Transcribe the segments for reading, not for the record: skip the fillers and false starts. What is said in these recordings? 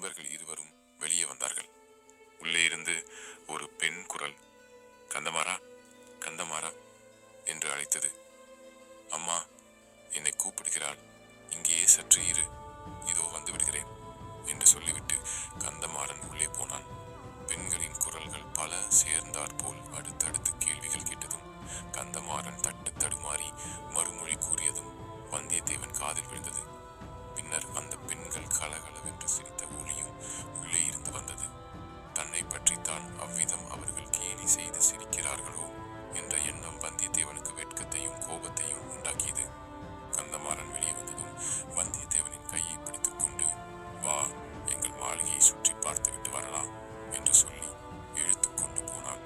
இவர்கள் இருவரும் வெளியே வந்தார்கள். உள்ளே இருந்து ஒரு பெண் குரல் கந்தமாறா, கந்தமாறா என்று அழைத்தது. அம்மா என்னை கூப்பிடுகிறாள், இங்கேயே சற்று இரு, இதோ வந்து விடுகிறேன் என்று சொல்லிவிட்டு கந்தமாறன் உள்ளே போனான். பெண்களின் குரல்கள் பல சேர்ந்தாற்போல் அடுத்தடுத்து கேள்விகள் கேட்டதும் கந்தமாறன் தட்டு தடுமாறி மறுமொழி கூறியதும் வந்தியத்தேவன் காதில் விழுந்தது. பின்னர் அந்த பெண்கள் கலகலவென்று சிரித்த ஒளியும் உள்ளே இருந்து வந்தது. தன்னை பற்றித்தான் அவ்விதம் அவர்கள் கேலி செய்து சிரிக்கிறார்களோ என்ற எண்ணம் வந்தியத்தேவனுக்கு வெட்கத்தையும் கோபத்தையும் உண்டாக்கியது. கந்தமாறன் வெளியே வந்ததும் வந்தியத்தேவனின் கையை பிடித்துக் கொண்டு, வா, எங்கள் மாளிகையை சுற்றி பார்த்துவிட்டு வரலாம் என்று சொல்லி இழுத்து கொண்டு போனான்.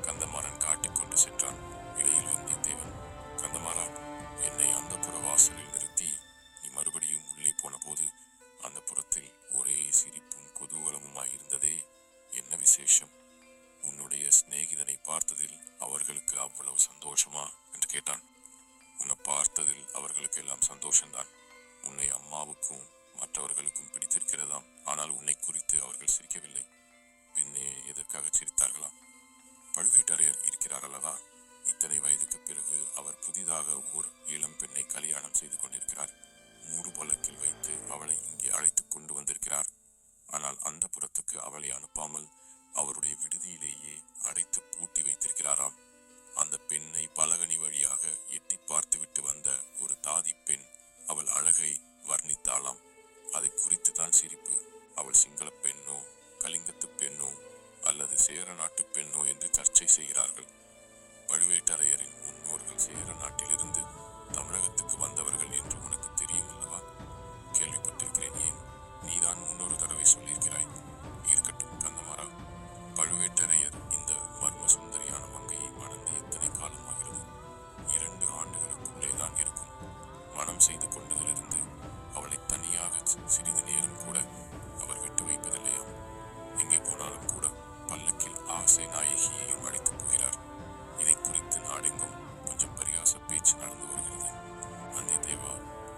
கந்தமாறன் காட்டிக்கொண்டு சென்றான். இடையில் வந்தியத்தேவன், கந்தமாறா, என்னை அந்த புற வாசலில் நிறுத்தி நீ மறுபடியும் உள்ளே போன போது அந்த புறத்தில் ஒரே சிரிப்பும் குதூகலமுமாயிருந்ததே, என்ன விசேஷம்? உன்னுடைய சிநேகிதனை பார்த்ததில் அவர்களுக்கு அவ்வளவு சந்தோஷமா என்று கேட்டான். உன்னை பார்த்ததில் அவர்களுக்கு எல்லாம் சந்தோஷம்தான். உன்னை அம்மாவுக்கும் மற்றவர்களுக்கும் பிடித்திருக்கிறதாம். ஆனால் உன்னை குறித்து அவர்கள் சிரிக்கவில்லை. பின்னே எதற்காக சிரித்தார்களாம்? பழுவேட்டரையர் இருக்கிறார் அல்லவா? இத்தனை வயதுக்கு பிறகு அவர் புதிதாக ஓர் இளம் பெண்ணை கல்யாணம் செய்து கொண்டிருக்கிறார். மூடு பல்லக்கில் வைத்து அவளை இங்கே அழைத்து கொண்டு வந்திருக்கிறார். ஆனால் அந்த புறத்துக்கு அவளை அனுப்பாமல் அவருடைய விடுதியிலேயே அடைத்து பூட்டி வைத்திருக்கிறாராம். அந்த பெண்ணை பலகனி வழியாக எட்டி பார்த்துவிட்டு வந்த ஒரு தாதி பெண் அவள் அழகை வர்ணித்தாளாம். அதை குறித்து தான் சிரிப்பு. அவள் சிங்கள பெண்ணோ, கலிங்கத்து பெண்ணோ அல்லது சேர நாட்டு பெண்ணோ என்று சர்ச்சை செய்கிறார்கள். பழுவேட்டரையரின் முன்னோர்கள் சேர நாட்டிலிருந்து தமிழகத்துக்கு வந்தவர்கள் என்று உனக்கு தெரியும் அல்லவா? கேள்விப்பட்டிருக்கிறேன். ஏன், நீதான் முன்னொரு தடவை சொல்லியிருக்கிறாய். இருக்கட்டும் கந்தமாறா, பழுவேட்டரையர் இந்த மர்ம சுந்தரியான மங்கையை மணந்து எத்தனை காலமாகிறது? 2 ஆண்டுகளுக்குள்ளே தான் இருக்கும். மனம் செய்து கொண்டதிலிருந்து அவளை தனியாக சிறிது நேரம் கூட அவர் விட்டு வைப்பதில்லையாம். எங்கே போனாலும் கூட பல்லக்கில் ஆசை நாயகியையும் அழைத்து போகிறார். இதை குறித்து நாடெங்கும் கொஞ்சம் பரிகாச பேச்சு நடந்து வருகிறது. வந்தியத்தேவா,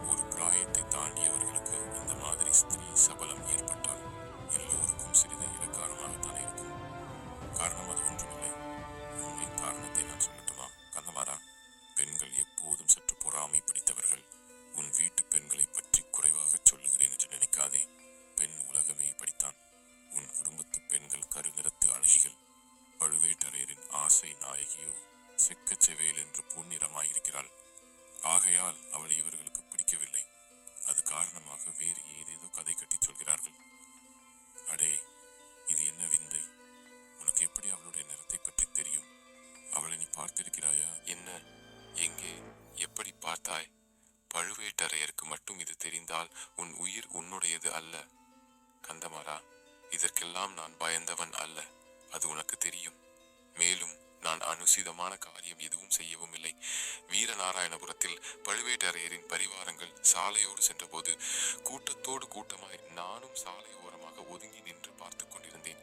ஒரு பிராயத்தை தாண்டியவர்களுக்கு இந்த மாதிரி ஸ்திரீ சபலம் ஏற்பட்டால் எல்லோருக்கும் சிறிது இலக்காரமாகத்தான் இருக்கும். காரணம் அது ஒன்றுமில்லை. உண்மை காரணத்தை நான் சொல்லட்டுமா கந்தமாறா? பெண்கள் எப்போதும் சற்று பொறாமை பிடித்தவர்கள். உன் வீட்டு பெண்களை பற்றி குறைவாக சொல்லுகிறேன் என்று நினைக்காதே. பெண் உலகமே படித்தான். உன் குடும்பத்து பெண்கள் கருநிறத்து அழகிகள். பழுவேட்டரையரின் ஆசை நாயகியோ செக்கச்செவேல் என்று பொன்னிறமாயிருக்கிறாள். ஆகையால் அவளை இவர்களுக்கு பிடிக்கவில்லை. அது காரணமாக வேறு ஏதேதோ கதை கட்டி சொல்கிறார்கள். அடே, இது என்ன விந்தை! உனக்கு எப்படி அவளுடைய நிறத்தை பற்றி தெரியும்? அவளை நீ பார்த்திருக்கிறாயா? என்ன, எங்கே, எப்படி பார்த்தாய்? பழுவேட்டரையருக்கு மட்டும் இது தெரிந்தால் உன் உயிர் உன்னுடையது அல்ல. கந்தமாறா, இதற்கெல்லாம் நான் பயந்தவன் அல்ல, அது உனக்கு தெரியும். மேலும் நான் அனுசிதமான காரியம் எதுவும் செய்யவும் இல்லை. வீரநாராயணபுரத்தில் பழுவேட்டரையரின் பரிவாரங்கள் சாலையோடு சென்றபோது கூட்டத்தோடு கூட்டமாய் நானும் சாலை ஓரமாக ஒதுங்கி நின்று பார்த்து கொண்டிருந்தேன்.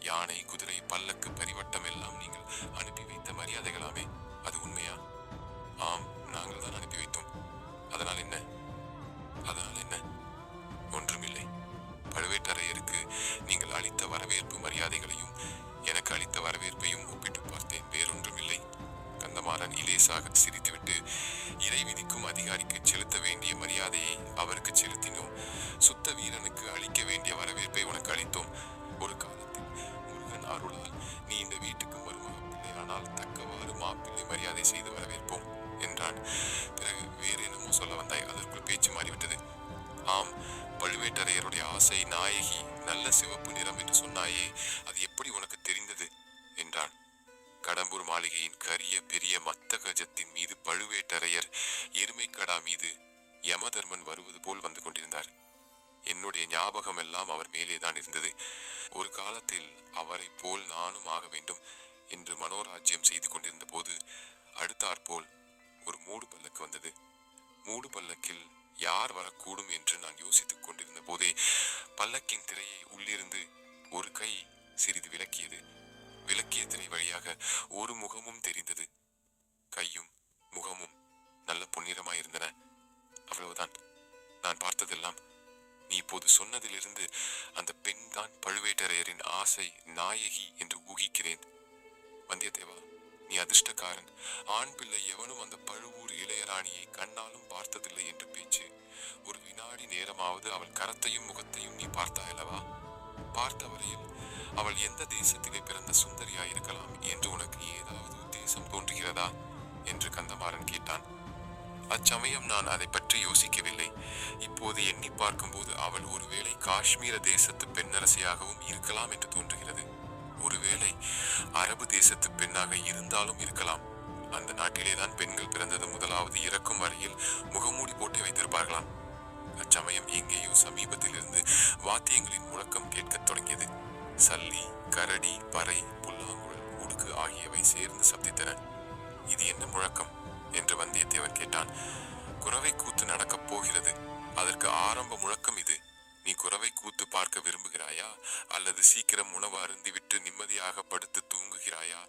யானை, குதிரை, பல்லக்கு, பரிவட்டம் எல்லாம் நீங்கள் அனுப்பி வைத்த மரியாதைகளாமே, அது உண்மையா? ஆம், நாங்கள் தான் அனுப்பி வைத்தோம். அதனால் என்ன? அதனால் என்ன? ஒன்றுமில்லை. பழுவேட்டரையருக்கு நீங்கள் அளித்த வரவேற்பு மரியாதைகளையும் எனக்கு அளித்த வரவேற்பையும் ஒப்பிட்டு பார்த்தேன், வேறொன்றுமில்லை. கந்தமாறன் இலேசாக சிரித்துவிட்டு, இறை விதிக்கும் அதிகாரிக்கு செலுத்த வேண்டிய மரியாதையை அவருக்கு செலுத்தினோம். சுத்த வீரனுக்கு அளிக்க வேண்டிய வரவேற்பை உனக்கு அளித்தோம். ஒரு காலத்தில் முருகன் அருளால் நீ இந்த வீட்டுக்கு மருமக பிள்ளையானால் தக்கவாறு மாப்பிள்ளை மரியாதை செய்து வரவேற்போம் என்றான். பிறகு வேறு என்னமோ சொல்ல வந்தாய், அதற்குள் பேச்சு மாறிவிட்டது. ஆம், பழுவேட்டரையருடைய ஆசை நாயகி நல்ல சிவப்பு நிறம் என்று சொன்னாயே, அது எப்படி உனக்கு தெரிந்தது என்றான். கடம்பூர் மாளிகையின் கரிய பெரிய மத்த கஜத்தின் மீது பழுவேட்டரையர் எருமைக்கடா மீது யமதர்மன் வருவது போல் வந்து கொண்டிருந்தார். என்னுடைய ஞாபகம் எல்லாம் அவர் மேலேதான் இருந்தது. ஒரு காலத்தில் அவரை போல் நானும் ஆக வேண்டும் என்று மனோராஜ்யம் செய்து கொண்டிருந்த போது அடுத்தாற்போல் ஒரு மூடு பல்லக்கு வந்தது. மூடு பல்லக்கில் யார் வரக்கூடும் என்று நான் யோசித்துக் கொண்டிருந்த போதே பல்லக்கின் திரையை உள்ளிருந்து ஒரு கை சிறிது விலக்கியது. விலக்கிய திரை வழியாக ஒரு முகமும் தெரிந்தது. கையும் முகமும் நல்ல பொன்னிறமாயிருந்தன. அவ்வளவுதான். நான் பார்த்ததெல்லாம். நீ இப்போது சொன்னதிலிருந்து அந்த பெண் ஆசை நாயகி என்று ஊகிக்கிறேன். வந்தியத்தேவா, நீ அதிர்ஷ்டக்காரன். ஆண் பிள்ளை எவனும் அந்த பழுவூர் இளையராணியை கண்ணாலும் பார்த்ததில்லை என்று பேச்சு. ஒரு வினாடி நேரமாவது அவள் கரத்தையும் முகத்தையும் நீ பார்த்தாயல்லவா? பார்த்த வரையில் அவள் எந்த தேசத்திலே பிறந்த சுந்தரியாயிருக்கலாம் என்று உனக்கு ஏதாவது உத்தேசம் தோன்றுகிறதா என்று கந்தமாறன் கேட்டான். அச்சமயம் நான் அதை பற்றி யோசிக்கவில்லை. இப்போது எண்ணி பார்க்கும்போது அவள் ஒருவேளை காஷ்மீர தேசத்து பெண்ணரசியாகவும் இருக்கலாம் என்று தோன்றுகிறது. ஒருவேளை அரபு தேசத்து பெண்ணாக இருந்தாலும் இருக்கலாம். அந்த நாட்டிலேதான் பெண்கள் பிறந்தது முதலாவது இறக்கும் வரையில் முகமூடி போட்டு வைத்திருப்பார்களாம். அச்சமயம் எங்கேயோ சமீபத்தில் இருந்து வாத்தியங்களின் முழக்கம் கேட்கத் தொடங்கியது. சல்லி, கரடி, பறை, புல்லாங்குழல், உடுக்கு ஆகியவை சேர்ந்து சப்தித்தன. இது என்ன முழக்கம் என்று வந்தியத்தேவன் கேட்டான். குரவை கூத்து நடக்கப் போகிறது. அதற்கு ஆரம்ப முழக்கம் இது. நீ குரவை கூத்து பார்க்க விரும்புகிறாயா, அல்லது சீக்கிரம் உணவு அருந்திவிட்டு நிம்மதியாக படுத்து தூங்குகிறாயா?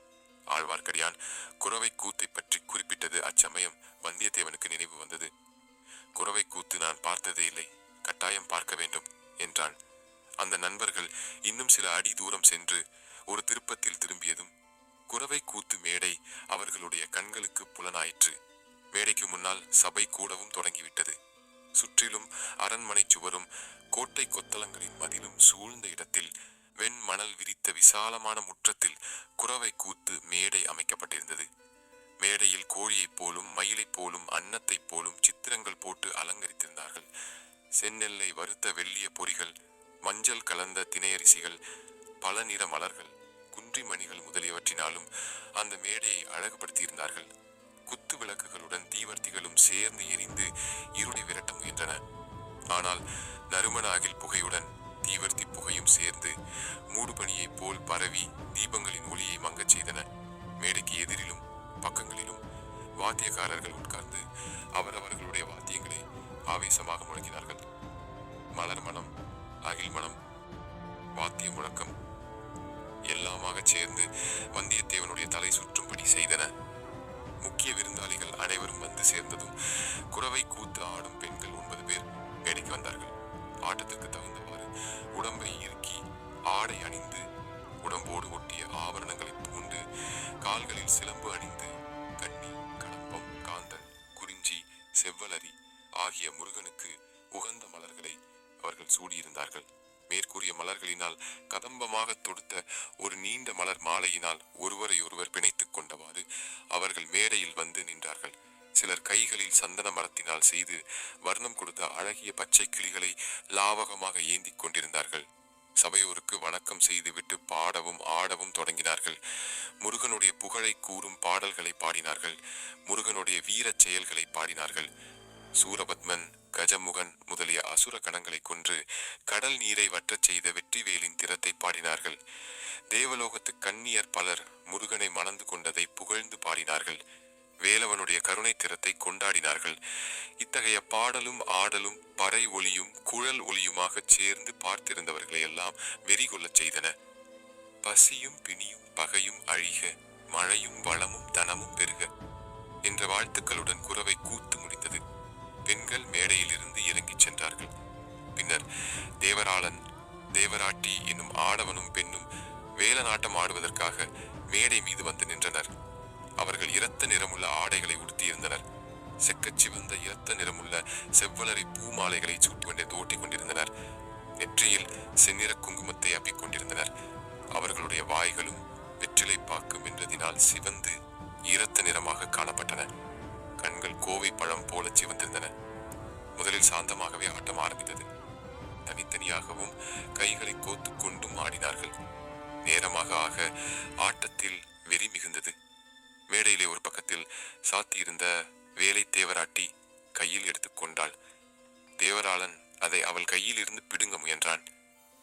ஆழ்வார்க்கடியான் குரவை கூத்தை பற்றி குறிப்பிட்டது அச்சமயம் வந்தியத்தேவனுக்கு நினைவு வந்தது. குரவை கூத்து நான் பார்த்ததே இல்லை, கட்டாயம் பார்க்க வேண்டும் என்றான். அந்த நண்பர்கள் இன்னும் சில அடி தூரம் சென்று ஒரு திருப்பத்தில் திரும்பியதும் குரவை கூத்து மேடை அவர்களுடைய கண்களுக்கு புலனாயிற்று. மேடைக்கு முன்னால் சபை கூடவும் தொடங்கிவிட்டது. சுற்றிலும் அரண்மனை சுவரும் கோட்டை கொத்தளங்களின் மதிலும் சூழ்ந்த இடத்தில் வெண்மணல் விரித்த விசாலமான முற்றத்தில் குரவை கூத்து மேடை அமைக்கப்பட்டிருந்தது. மேடையில் கோழியைப் போலும் மயிலைப் போலும் அன்னத்தைப் போலும் சித்திரங்கள் போட்டு அலங்கரித்திருந்தார்கள். செந்நெல்லை வறுத்த வெள்ளிய பொறிகள், மஞ்சள் கலந்த திணையரிசிகள், பல நிற மலர்கள், குன்றிமணிகள் முதலியவற்றினாலும் அந்த மேடையை அழகுபடுத்தியிருந்தார்கள். குத்து விளக்குகளுடன் தீவர்த்திகளும் சேர்ந்து எரிந்து இருளை விரட்ட முயன்றன. ஆனால் நறுமண அகில் புகையுடன் தீவர்த்தி புகையும் சேர்ந்து மூடுபனியைப் போல் பரவி தீபங்களின் ஒளியை மங்கச் செய்தன. மேடைக்கு எதிரிலும் பக்கங்களிலும் வாத்தியக்காரர்கள் உட்கார்ந்து அவரவர்களுடைய வாத்தியங்களை ஆவேசமாக முழங்கினார்கள். மலர் மனம், அகில் மனம், வாத்திய முழக்கம் எல்லாமாக சேர்ந்து வந்தியத்தேவனுடைய தலை சுற்றும்படி செய்தன. முக்கிய விருந்தாளிகள் அனைவரும் வந்து சேர்ந்ததும் குரவை கூத்து ஆடும் பெண்கள் 9 பேர் மேடைக்கு வந்தார்கள். ஆட்டத்திற்கு தகுந்தவாறு உடம்பை இறுக்கி ஆடை அணிந்து உடம்போடு ஒட்டிய ஆபரணங்களை பூண்டு கால்களில் சிலம்பு அணிந்து கண்ணி, கடம்பம், காந்தல், குறிஞ்சி, செவ்வலரி ஆகிய முருகனுக்கு உகந்த மலர்களை அவர்கள் சூடியிருந்தார்கள். மேற்கூறிய மலர்களினால் கதம்பமாக தொடுத்த ஒரு நீண்ட மலர் மாலையினால் ஒருவரையொருவர் பிணைத்துக் கொண்டவாறு அவர்கள் மேடையில் வந்து நின்றார்கள். சிலர் கைகளில் சந்தன மரத்தினால் செய்து வர்ணம் கொடுத்த அழகிய பச்சை கிளிகளை லாவகமாக ஏந்தி கொண்டிருந்தார்கள். சபையோருக்கு வணக்கம் செய்துவிட்டு பாடவும் ஆடவும் தொடங்கினார்கள். முருகனுடைய புகழை கூறும் பாடல்களை பாடினார்கள். முருகனுடைய வீரச் செயல்களை பாடினார்கள். சூரபத்மன், கஜமுகன் முதலிய அசுர கணங்களை கொன்று கடல் நீரை வற்றச் செய்த வெற்றிவேலின் திறத்தை பாடினார்கள். தேவலோகத்து கன்னியர் பலர் முருகனை மணந்து கொண்டதை புகழ்ந்து பாடினார்கள். வேலவனுடைய கருணை திறத்தை கொண்டாடினார்கள். இத்தகைய பாடலும் ஆடலும் பறை ஒலியும் குழல் ஒலியுமாக சேர்ந்து பார்த்திருந்தவர்களை எல்லாம் வெறி கொள்ளச் செய்தன. பசியும் பிணியும் பகையும் அழிக, மழையும் வளமும் தனமும் பெருக என்ற வாழ்த்துக்களுடன் குரவை கூத்து முடித்தது. பெண்கள் மேடையிலிருந்து இறங்கிச் சென்றார்கள். பின்னர் தேவராளன், தேவராட்டி என்னும் ஆடவனும் பெண்ணும் வேலநாட்டம் ஆடுவதற்காக மேடை மீது வந்து நின்றனர். அவர்கள் இரத்த நிறமுள்ள ஆடைகளை உடுத்தியிருந்தனர். செக்கச்சிவந்த இரத்த நிறமுள்ள செவ்வலரி பூ மாலைகளை சூட்டிக்கொண்டே தோட்டிக் கொண்டிருந்தனர். நெற்றியில் செந்நிற குங்குமத்தை அப்பிக் கொண்டிருந்தனர். அவர்களுடைய வாய்களும் வெற்றிலை பாக்கு என்றதினால் சிவந்து இரத்த நிறமாக காணப்பட்டன. கண்கள் கோவை பழம் போல சிவந்திருந்தன. முதலில் சாந்தமாகவே ஆட்டம் ஆரம்பித்தது. தனித்தனியாகவும் கைகளை கோத்து கொண்டும் ஆடினார்கள். நேரமாக ஆக ஆட்டத்தில் வெறி மிகுந்தது. மேடையிலே ஒரு பக்கத்தில் சாத்தியிருந்த வேலை தேவராட்டி கையில் எடுத்துக்கொண்டாள். தேவராளன் அதை அவள் கையில் இருந்து பிடுங்க முயன்றான்.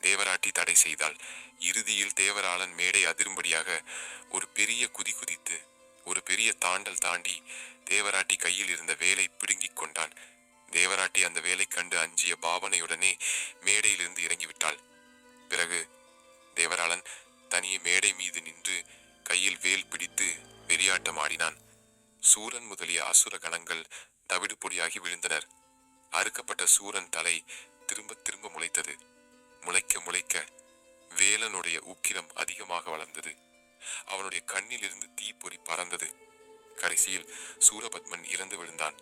தேவராட்டி தடை செய்தாள். இறுதியில் தேவராளன் மேடை அதிரும்படியாக ஒரு பெரிய குதி குதித்து ஒரு பெரிய தாண்டல் தாண்டி தேவராட்டி கையில் இருந்த வேலை பிடுங்கிக் கொண்டான். தேவராட்டி அந்த வேலை கண்டு அஞ்சிய பாவனையுடனே மேடையிலிருந்து இறங்கிவிட்டாள். பிறகு தேவராளன் தனியே மேடை மீது நின்று கையில் வேல் பிடித்து வெறியாட்டம் ஆடினான். சூரன் முதலிய அசுர கணங்கள் தவிடு பொடியாகி விழுந்தனர். அறுக்கப்பட்ட சூரன் தலை திரும்ப திரும்ப முளைத்தது. முளைக்க முளைக்க வேலனுடைய உக்கிரம் அதிகமாக வளர்ந்தது. அவனுடைய கண்ணிலிருந்து தீப்பொறி பறந்தது. கடைசியில் சூரபத்மன் இறந்து விழுந்தான்.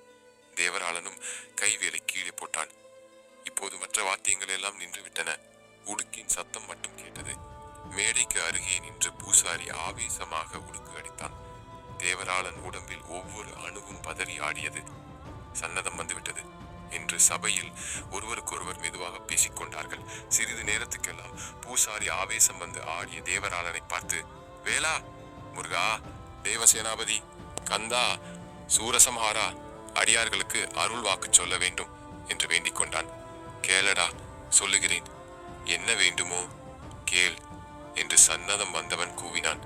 தேவராளனும் கைவேலை கீழே போட்டான். இப்போது மற்ற வாத்தியங்கள் எல்லாம் நின்று விட்டன. உடுக்கின் சத்தம் மட்டும் கேட்டது. மேடைக்கு அருகே நின்று பூசாரி ஆவேசமாக உடுக்கு அடித்தான். தேவராளன் உடம்பில் ஒவ்வொரு அணுவும் பதறி ஆடியது. சன்னதம் வந்துவிட்டது என்று சபையில் ஒருவருக்கொருவர் மெதுவாக பேசிக்கொண்டார்கள். சிறிது நேரத்துக்கெல்லாம் பூசாரி ஆவேசம் வந்து ஆடிய தேவராளனை பார்த்து, வேளா, முருகா, தேவசேனாபதி, கந்தா, சூரசம்ஹாரா, அடியார்களுக்கு அருள் வாக்கு சொல்ல வேண்டும் என்று வேண்டிக் கொண்டான். கேளடா, சொல்லுகிறேன். என்ன வேண்டுமோ கேள் என்று சன்னதம் வந்தவன் கூவினான்.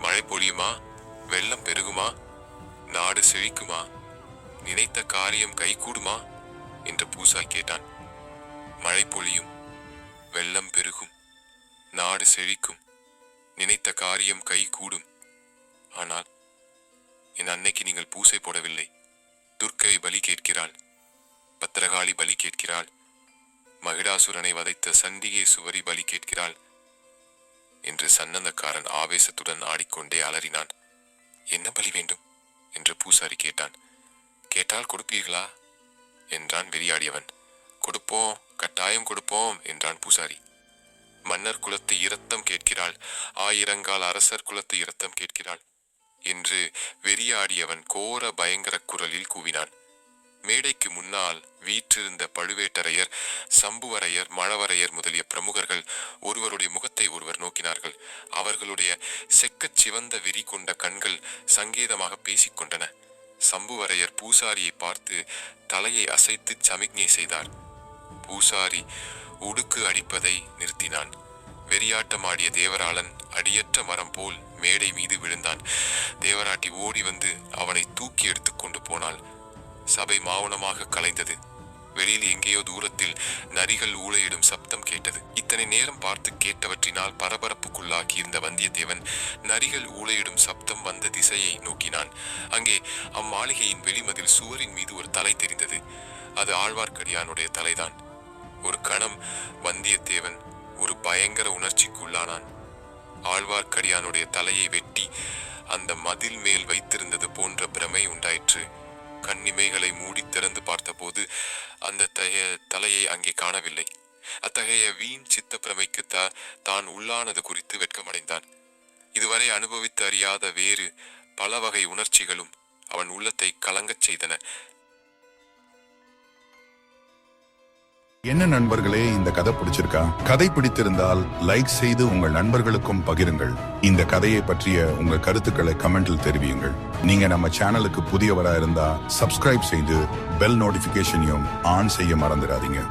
மழை பொழியுமா? வெள்ளம் பெருகுமா? நாடு செழிக்குமா? நினைத்த காரியம் கைகூடுமா என்று பூசாரி கேட்டான். மழை பொழியும், வெள்ளம் பெருகும், நாடு செழிக்கும், நினைத்த காரியம் கைகூடும். ஆனால் என் அன்னைக்கு நீங்கள் பூசை போடவில்லை. துர்க்கை பலி கேட்கிறாள், பத்திரகாளி பலி கேட்கிறாள், மகிடாசுரனை வதைத்த சண்டிகேசுவரி பலி கேட்கிறாள் என்று சன்னந்தக்காரன் ஆவேசத்துடன் ஆடிக்கொண்டே அலறினான். என்ன பலி வேண்டும் என்று பூசாரி கேட்டான். கேட்டால் கொடுப்பீர்களா என்றான் வெறியாடியவன். கொடுப்போம், கட்டாயம் கொடுப்போம் என்றான் பூசாரி. மன்னர் குலத்து இரத்தம் கேட்கிறாள், ஆயிரங்கால் அரசர் குலத்து இரத்தம் கேட்கிறாள் என்று வெறியாடியவன் கோர பயங்கர குரலில் கூவினான். மேடைக்கு முன்னால் வீற்றிருந்த பழுவேட்டரையர், சம்புவரையர், மழவரையர் முதலிய பிரமுகர்கள் ஒருவருடைய முகத்தை ஒருவர் நோக்கினார்கள். அவர்களுடைய செக்கச் சிவந்த வெறி கொண்ட கண்கள் சங்கேதமாக பேசிக்கொண்டன. சம்புவரையர் பூசாரியை பார்த்து தலையை அசைத்து சமிக்ஞை செய்தார். பூசாரி உடுக்கு அடிப்பதை நிறுத்தினான். வெறியாட்டமாடிய தேவராளன் அடியற்ற மரம் போல் மேடை மீது விழுந்தான். தேவராட்டி ஓடி வந்து அவனை தூக்கி எடுத்து கொண்டு போனாள். சபை மௌனமாக கலைந்தது. வெளியில் எங்கேயோ தூரத்தில் நரிகள் ஊளையிடும் சப்தம் கேட்டது. இத்தனை நேரம் பார்த்து கேட்டவற்றினால் பரபரப்புக்குள்ளாகி இருந்த வந்தியத்தேவன் நரிகள் ஊளையிடும் சப்தம் வந்த திசையை நோக்கினான். அங்கே அம்மாளிகையின் வெளிமதில் சுவரின் மீது ஒரு தலை தெரிந்தது. அது ஆழ்வார்க்கடியானுடைய தலைதான். ஒரு கணம் வந்தியத்தேவன் ஒரு பயங்கர உணர்ச்சிக்குள்ளானான். ஆழ்வார்க்கடியானுடைய தலையை வெட்டி அந்த மதில் மேல் வைத்திருந்தது போன்ற பிரமை உண்டாயிற்று. கண்ணிமைகளை மூடி திறந்து பார்த்தபோது அந்த தலையை அங்கே காணவில்லை. அத்தகைய வீண் சித்த பிரமைக்கு தான் உள்ளானது குறித்து வெட்கமடைந்தான். இதுவரை அனுபவித்து அறியாத வேறு பல வகை உணர்ச்சிகளும் அவன் உள்ளத்தை கலங்கச் செய்தன. என்ன நண்பர்களே, இந்த கதை பிடிச்சிருக்கா? கதை பிடித்திருந்தால் லைக் செய்து உங்கள் நண்பர்களுக்கும் பகிருங்கள். இந்த கதையை பற்றிய உங்கள் கருத்துக்களை கமெண்டில் தெரிவியுங்கள். நீங்க நம்ம சேனலுக்கு புதியவரா இருந்தா சப்ஸ்கிரைப் செய்து பெல் நோட்டிபிகேஷனையும் ஆன் செய்ய மறந்துடாதீங்க.